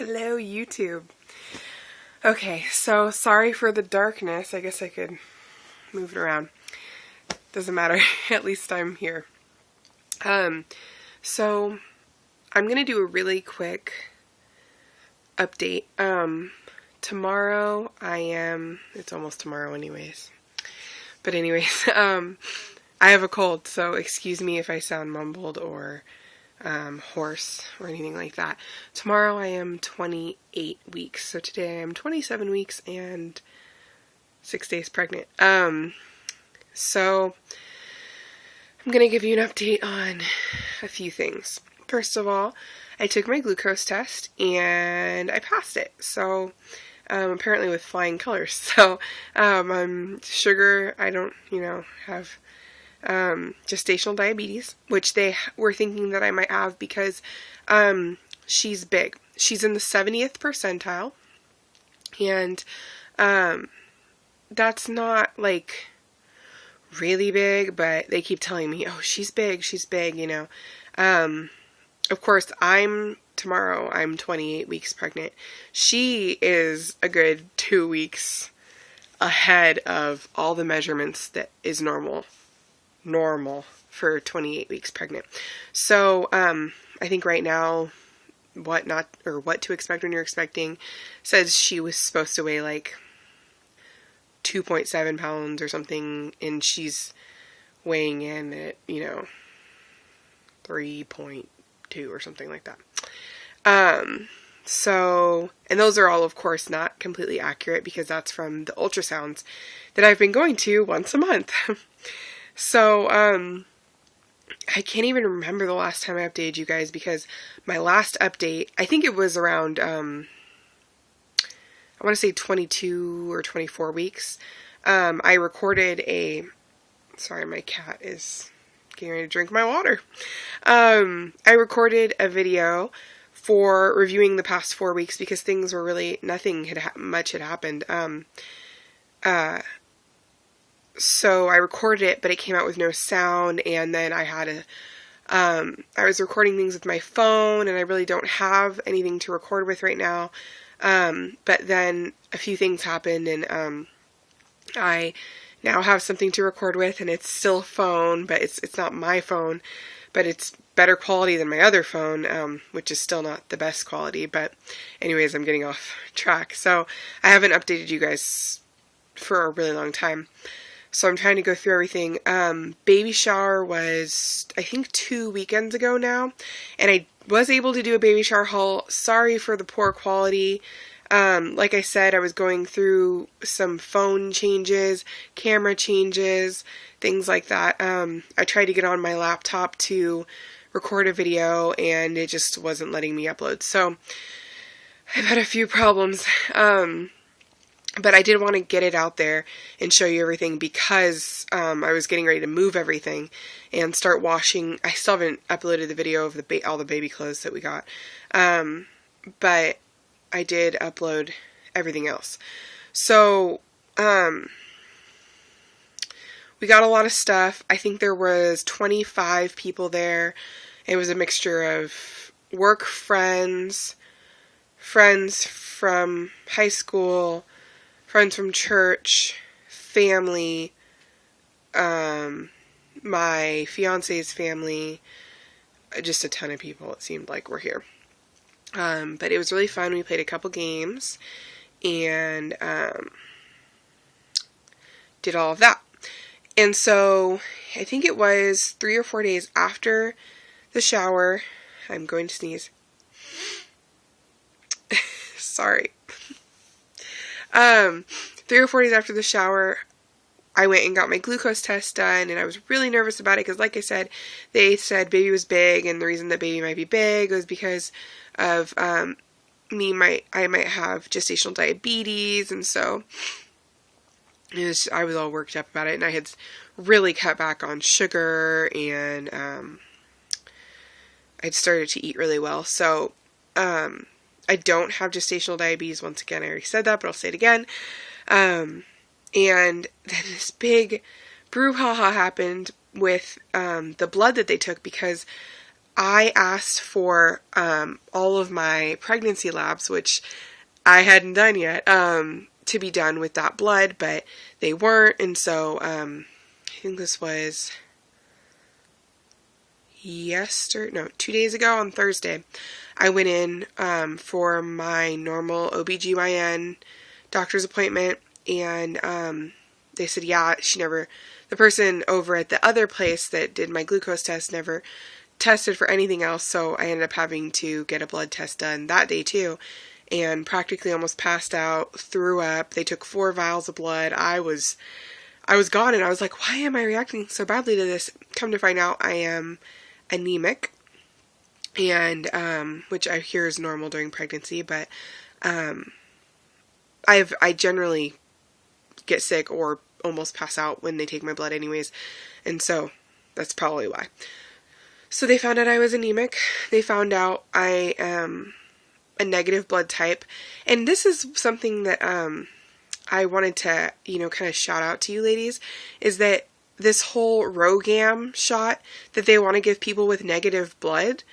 Hello, YouTube. Okay, so sorry for the darkness. I guess I could move it around. Doesn't matter. At least I'm here. So I'm gonna do a really quick update. Tomorrow it's almost tomorrow anyways. But anyways, I have a cold, so excuse me if I sound mumbled or hoarse or anything like that. Tomorrow I am 28 weeks, so today I am 27 weeks and 6 days pregnant. So I'm going to give you an update on a few things. First of all, I took my glucose test and I passed it. So apparently with flying colors. So I'm sugar, I don't, have gestational diabetes, which they were thinking that I might have because she's big. She's in the 70th percentile, and that's not like really big, but they keep telling me, oh, she's big, Of course, tomorrow I'm 28 weeks pregnant. She is a good 2 weeks ahead of all the measurements that is normal for 28 weeks pregnant. So, I think right now, what to expect when you're expecting says she was supposed to weigh like 2.7 pounds or something, and she's weighing in at, 3.2 or something like that. So, and those are all, of course, not completely accurate because that's from the ultrasounds that I've been going to once a month. So, I can't even remember the last time I updated you guys because my last update, I think it was around, I want to say 22 or 24 weeks. I recorded sorry, my cat is getting ready to drink my water. I recorded a video for reviewing the past 4 weeks because things were really, nothing much had happened. So I recorded it, but it came out with no sound, and then I was recording things with my phone, and I really don't have anything to record with right now. But then a few things happened, and I now have something to record with, and it's still a phone, but it's not my phone, but it's better quality than my other phone, which is still not the best quality. But anyways, I'm getting off track. So I haven't updated you guys for a really long time. So I'm trying to go through everything. Baby shower was, I think, 2 weekends ago now. And I was able to do a baby shower haul. Sorry for the poor quality. Like I said, I was going through some phone changes, camera changes, things like that. I tried to get on my laptop to record a video, and it just wasn't letting me upload. So I've had a few problems. But I did want to get it out there and show you everything because I was getting ready to move everything and start washing. I still haven't uploaded the video of all the baby clothes that we got. But I did upload everything else. So, we got a lot of stuff. I think there was 25 people there. It was a mixture of work friends from high school, friends from church, family, my fiance's family, just a ton of people it seemed like were here. But it was really fun. We played a couple games and did all of that. And so I think it was 3 or 4 days after the shower. I'm going to sneeze. Sorry. 3 or 4 days after the shower, I went and got my glucose test done, and I was really nervous about it because, like I said, they said baby was big, and the reason that baby might be big was because of I might have gestational diabetes, and so I was all worked up about it, and I had really cut back on sugar, and I'd started to eat really well, so I don't have gestational diabetes. Once again, I already said that, but I'll say it again. And then this big brouhaha happened with the blood that they took because I asked for all of my pregnancy labs, which I hadn't done yet, to be done with that blood, but they weren't, and so I think this was 2 days ago on Thursday, I went in for my normal OBGYN doctor's appointment, and they said, yeah, the person over at the other place that did my glucose test never tested for anything else, so I ended up having to get a blood test done that day too, and practically almost passed out, threw up. They took 4 vials of blood. I was gone, and I was like, why am I reacting so badly to this? Come to find out, I am anemic, and which I hear is normal during pregnancy, but I generally get sick or almost pass out when they take my blood anyways, and so that's probably why. So they found out I was anemic. They found out I am a negative blood type, and this is something that I wanted to, kind of shout out to you ladies, is that this whole rhogam shot that they want to give people with negative blood,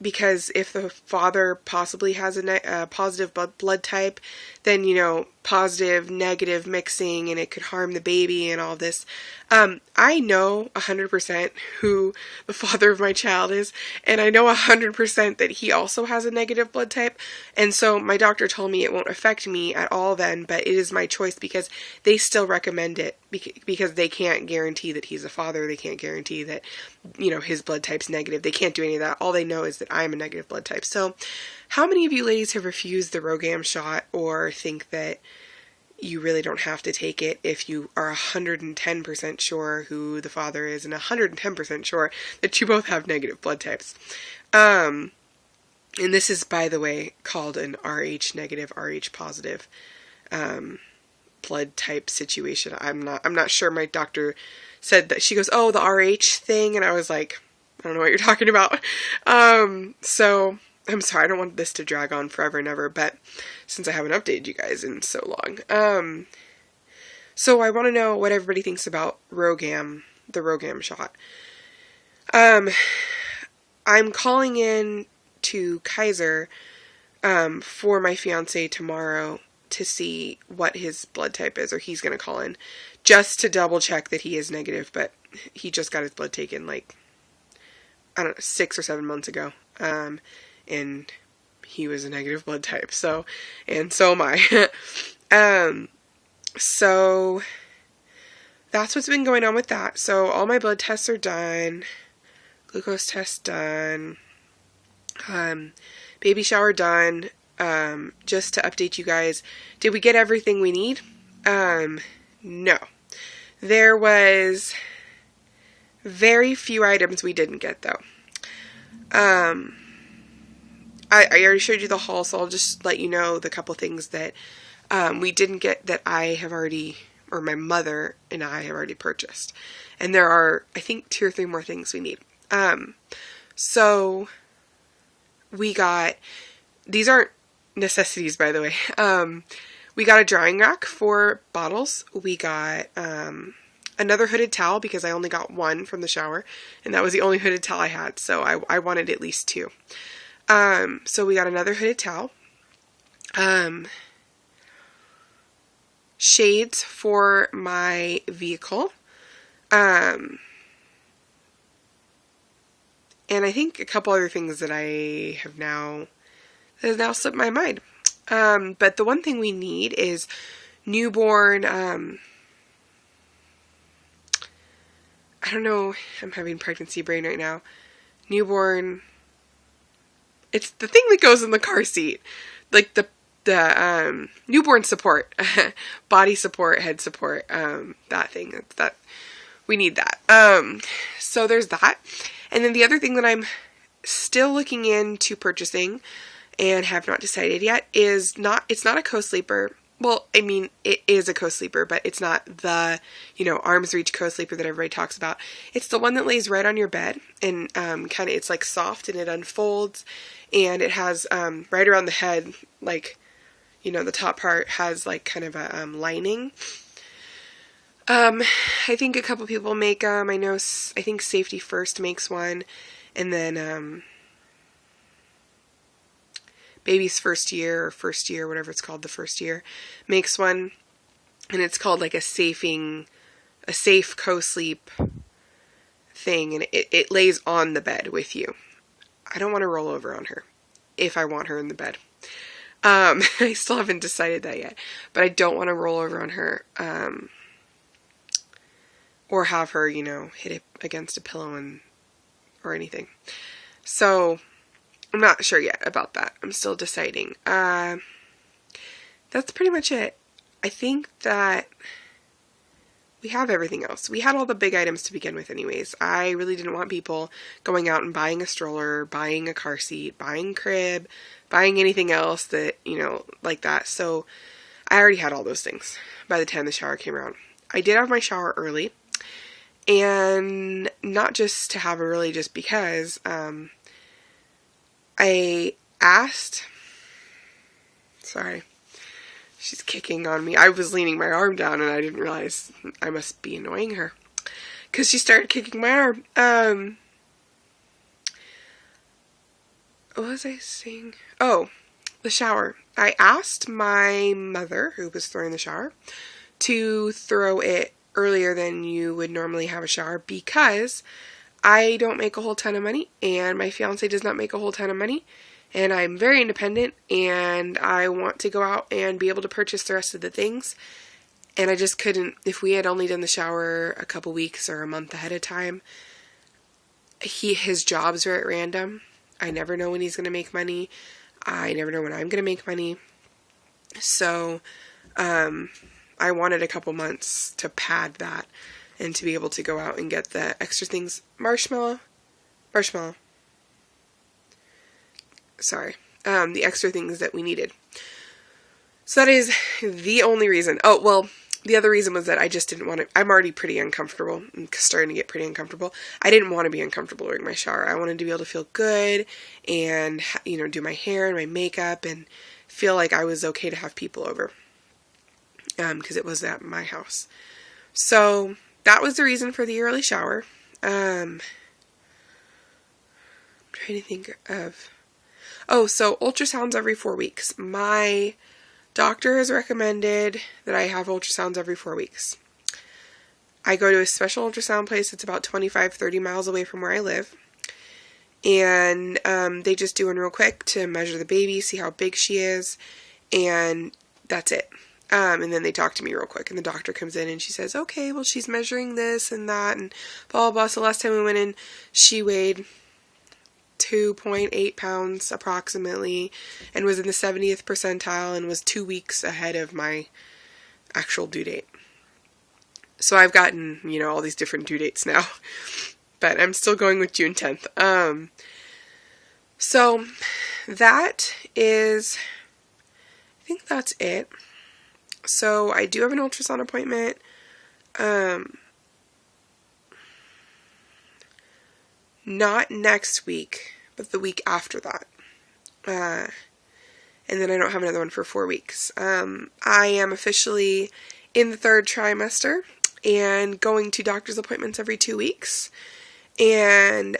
because if the father possibly has a positive blood type, then, positive, negative mixing, and it could harm the baby and all this. I know 100% who the father of my child is, and I know 100% that he also has a negative blood type, and so my doctor told me it won't affect me at all then, but it is my choice because they still recommend it, because they can't guarantee that he's a father, they can't guarantee that, his blood type's negative, they can't do any of that. All they know is that I'm a negative blood type. So how many of you ladies have refused the rhogam shot, or think that you really don't have to take it if you are 110% sure who the father is and 110% sure that you both have negative blood types? And this is, by the way, called an Rh negative, Rh positive blood type situation. I'm not sure. My doctor said that, she goes, oh, the Rh thing, and I was like, I don't know what you're talking about. So I'm sorry, I don't want this to drag on forever and ever, but since I haven't updated you guys in so long. So I want to know what everybody thinks about rhogam, the rhogam shot. I'm calling in to Kaiser for my fiance tomorrow to see what his blood type is, or he's going to call in just to double check that he is negative, but he just got his blood taken like, I don't know, 6 or 7 months ago. And he was a negative blood type, so am I. So that's what's been going on with that. So all my blood tests are done, glucose test done, baby shower done. Just to update you guys, did we get everything we need? No. There was very few items we didn't get, though. I already showed you the haul, so I'll just let you know the couple things that we didn't get that I have already, or my mother and I have already purchased. And there are, I think, 2 or 3 more things we need. So we got, these aren't necessities, by the way. We got a drying rack for bottles. We got another hooded towel, because I only got 1 from the shower, and that was the only hooded towel I had, so I wanted at least 2. So we got another hooded towel, shades for my vehicle, and I think a couple other things that has now slipped my mind. But the one thing we need is newborn, I don't know, I'm having pregnancy brain right now. Newborn, it's the thing that goes in the car seat, like the newborn support, body support, head support, that thing, that we need that. So there's that. And then the other thing that I'm still looking into purchasing and have not decided yet is it's not a co-sleeper. Well, I mean, it is a co-sleeper, but it's not the, arm's reach co-sleeper that everybody talks about. It's the one that lays right on your bed, and kind of, it's like soft, and it unfolds, and it has right around the head, like, the top part has like kind of a lining. I think a couple people make them. I think Safety First makes one, And then baby's first year, whatever it's called, the first year, makes one. And it's called like a safe co-sleep thing. And it lays on the bed with you. I don't want to roll over on her if I want her in the bed. I still haven't decided that yet, but I don't want to roll over on her, or have her, hit it against a pillow or anything. So I'm not sure yet about that. I'm still deciding. That's pretty much it. I think that we have everything else. We had all the big items to begin with anyways. I really didn't want people going out and buying a stroller, buying a car seat, buying crib, buying anything else that, like that. So I already had all those things by the time the shower came around. I did have my shower early, and not just to have it early just because, I asked, sorry, she's kicking on me. I was leaning my arm down and I didn't realize I must be annoying her, because she started kicking my arm. What was I saying? Oh, the shower. I asked my mother, who was throwing the shower, to throw it earlier than you would normally have a shower, because I don't make a whole ton of money, and my fiance does not make a whole ton of money, and I'm very independent, and I want to go out and be able to purchase the rest of the things, and I just couldn't. If we had only done the shower a couple weeks or a month ahead of time, his jobs are at random. I never know when he's going to make money. I never know when I'm going to make money. So, I wanted a couple months to pad that and to be able to go out and get the extra things. Marshmallow. Sorry. The extra things that we needed. So that is the only reason. Oh, well, the other reason was that I just didn't want to. I'm already pretty uncomfortable. I'm starting to get pretty uncomfortable. I didn't want to be uncomfortable during my shower. I wanted to be able to feel good and, do my hair and my makeup and feel like I was okay to have people over. Because it was at my house. So that was the reason for the early shower. I'm trying to think of. Oh, so ultrasounds every 4 weeks. My doctor has recommended that I have ultrasounds every 4 weeks. I go to a special ultrasound place that's about 25-30 miles away from where I live. And they just do one real quick to measure the baby, see how big she is, and that's it. And then they talk to me real quick, and the doctor comes in and she says, okay, well, she's measuring this and that and blah, blah, blah. So last time we went in, she weighed 2.8 pounds approximately and was in the 70th percentile and was 2 weeks ahead of my actual due date. So I've gotten, all these different due dates now, but I'm still going with June 10th. So that is, I think that's it. So I do have an ultrasound appointment, not next week, but the week after that. And then I don't have another one for 4 weeks. I am officially in the 3rd trimester and going to doctor's appointments every 2 weeks. And,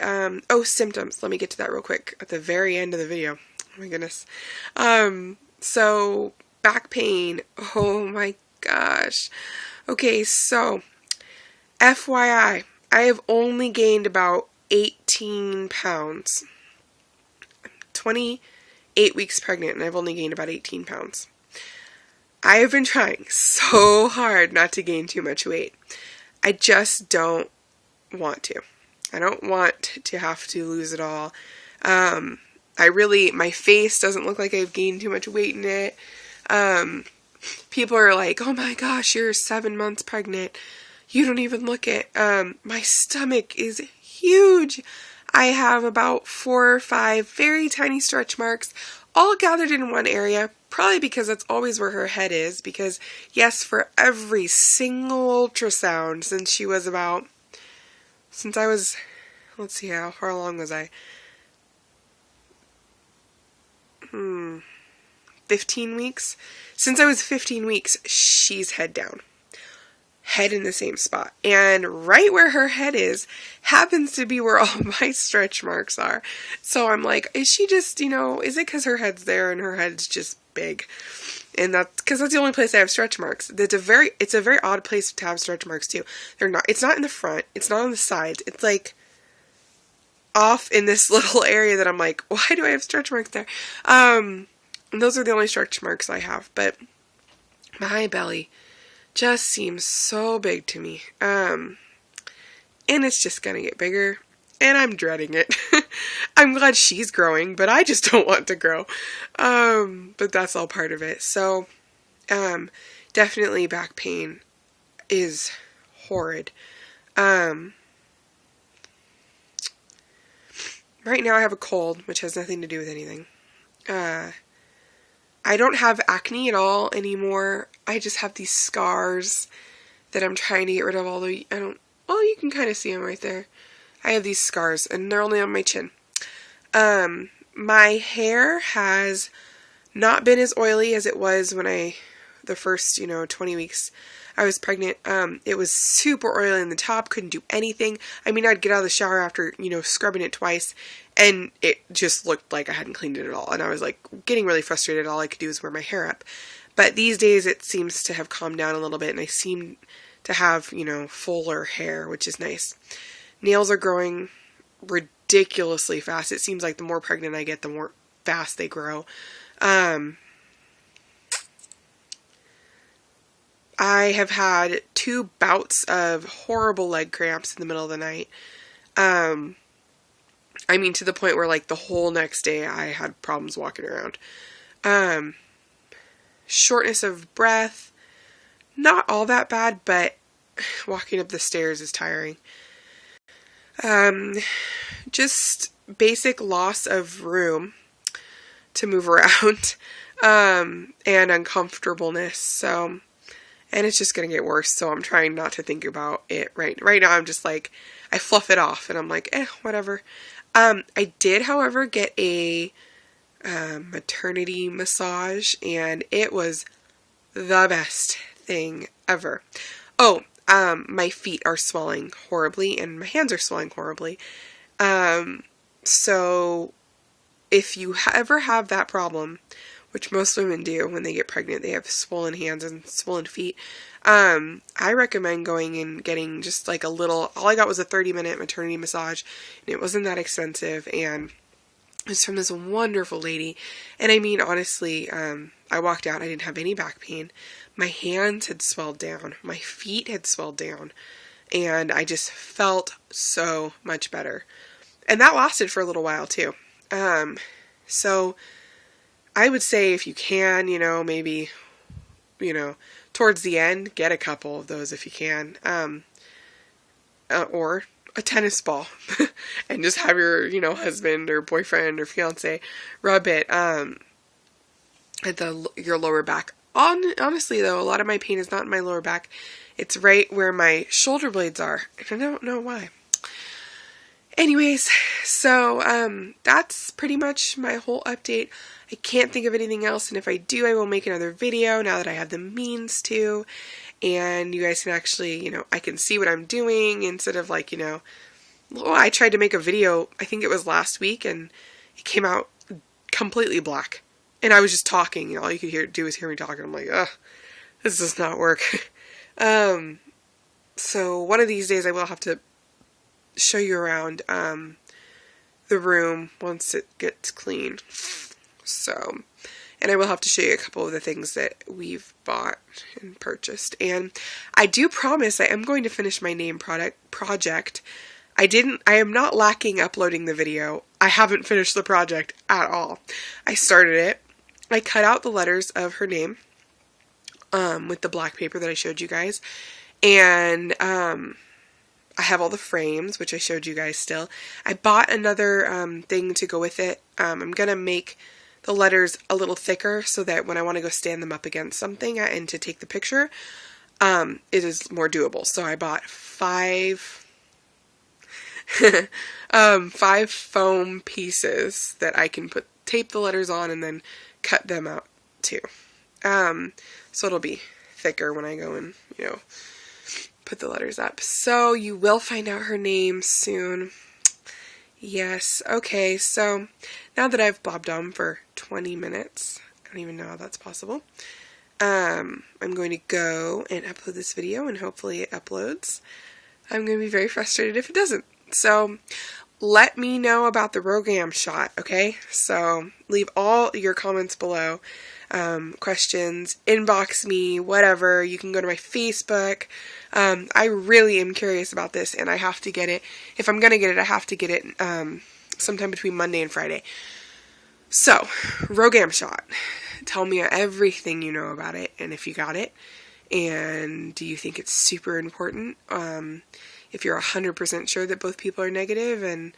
symptoms. Let me get to that real quick at the very end of the video. Oh my goodness. So back pain. Oh my gosh. Okay, so FYI, I have only gained about 18 pounds. I'm 28 weeks pregnant and I've only gained about 18 pounds. I have been trying so hard not to gain too much weight. I just don't want to. I don't want to have to lose it all. My face doesn't look like I've gained too much weight in it. People are like, oh my gosh, you're 7 months pregnant. You don't even look it. My stomach is huge. I have about 4 or 5 very tiny stretch marks, all gathered in one area, probably because that's always where her head is, because yes, for every single ultrasound since I was, let's see, how far along was I? 15 weeks? Since I was 15 weeks, she's head down. head in the same spot. And right where her head is happens to be where all my stretch marks are. So I'm like, is she just, is it because her head's there and her head's just big? And that's because that's the only place I have stretch marks. It's a very odd place to have stretch marks too. It's not in the front. It's not on the sides. It's like off in this little area that I'm like, why do I have stretch marks there? And those are the only stretch marks I have. But my belly just seems so big to me. And it's just gonna get bigger. And I'm dreading it. I'm glad she's growing, but I just don't want to grow. But that's all part of it. So, definitely back pain is horrid. Right now I have a cold, which has nothing to do with anything. I don't have acne at all anymore. I just have these scars that I'm trying to get rid of, although you can kind of see them right there. I have these scars, and they're only on my chin. My hair has not been as oily as it was when the first, 20 weeks I was pregnant. It was super oily in the top, couldn't do anything. I mean, I'd get out of the shower after, scrubbing it twice, and it just looked like I hadn't cleaned it at all. And I was like getting really frustrated. All I could do was wear my hair up. But these days it seems to have calmed down a little bit, and I seem to have, fuller hair, which is nice. Nails are growing ridiculously fast. It seems like the more pregnant I get, the more fast they grow. I have had 2 bouts of horrible leg cramps in the middle of the night. To the point where like the whole next day I had problems walking around. Shortness of breath, not all that bad, but walking up the stairs is tiring. Just basic loss of room to move around, and uncomfortableness. So, and it's just going to get worse. So I'm trying not to think about it right now. I'm just like, I fluff it off and I'm like, whatever. I did, however, get a, maternity massage, and it was the best thing ever. Oh, my feet are swelling horribly and my hands are swelling horribly. So if you ever have that problem, which most women do when they get pregnant, they have swollen hands and swollen feet. I recommend going and getting just like all I got was a 30-minute maternity massage, and it wasn't that expensive, and it was from this wonderful lady. And I mean, honestly, I walked out, I didn't have any back pain. My hands had swelled down. My feet had swelled down. And I just felt so much better. And that lasted for a little while too. So I would say if you can, maybe, towards the end, get a couple of those if you can. Or a tennis ball and just have your, husband or boyfriend or fiance rub it, at your lower back. Honestly though, a lot of my pain is not in my lower back. It's right where my shoulder blades are. I don't know why. Anyways, so, that's pretty much my whole update. I can't think of anything else, and if I do, I will make another video now that I have the means to, and you guys can actually, I can see what I'm doing instead of like, I tried to make a video, I think it was last week, and it came out completely black. And I was just talking, all you could do was hear me talking. I'm like, ugh, this does not work. So one of these days I will have to show you around, the room once it gets clean. So, and I will have to show you a couple of the things that we've bought and purchased. And I do promise I am going to finish my name project. I am not lacking uploading the video. I haven't finished the project at all. I started it. I cut out the letters of her name, with the black paper that I showed you guys. And, I have all the frames, which I showed you guys still. I bought another, thing to go with it. I'm going to make the letters a little thicker so that when I want to go stand them up against something and to take the picture, it is more doable. So I bought 5 foam pieces that I can tape the letters on and then cut them out too. So it'll be thicker when I go and, put the letters up. So you will find out her name soon. Yes, okay, so now that I've blabbed on for 20 minutes, I don't even know how that's possible, I'm going to go and upload this video, and hopefully it uploads. I'm going to be very frustrated if it doesn't. So let me know about the rhogam shot, okay? So leave all your comments below. Questions, inbox me, whatever. You can go to my Facebook. I really am curious about this, and I have to get it. If I'm going to get it, I have to get it sometime between Monday and Friday. So, rhogam shot. Tell me everything you know about it, and if you got it, and do you think it's super important? If you're 100% sure that both people are negative, and,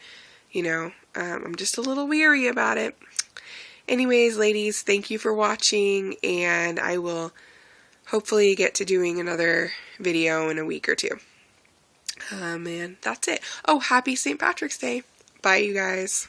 you know, I'm just a little weary about it. Anyways, ladies, thank you for watching, and I will hopefully get to doing another video in a week or two. And that's it. Oh, happy St. Patrick's Day. Bye, you guys.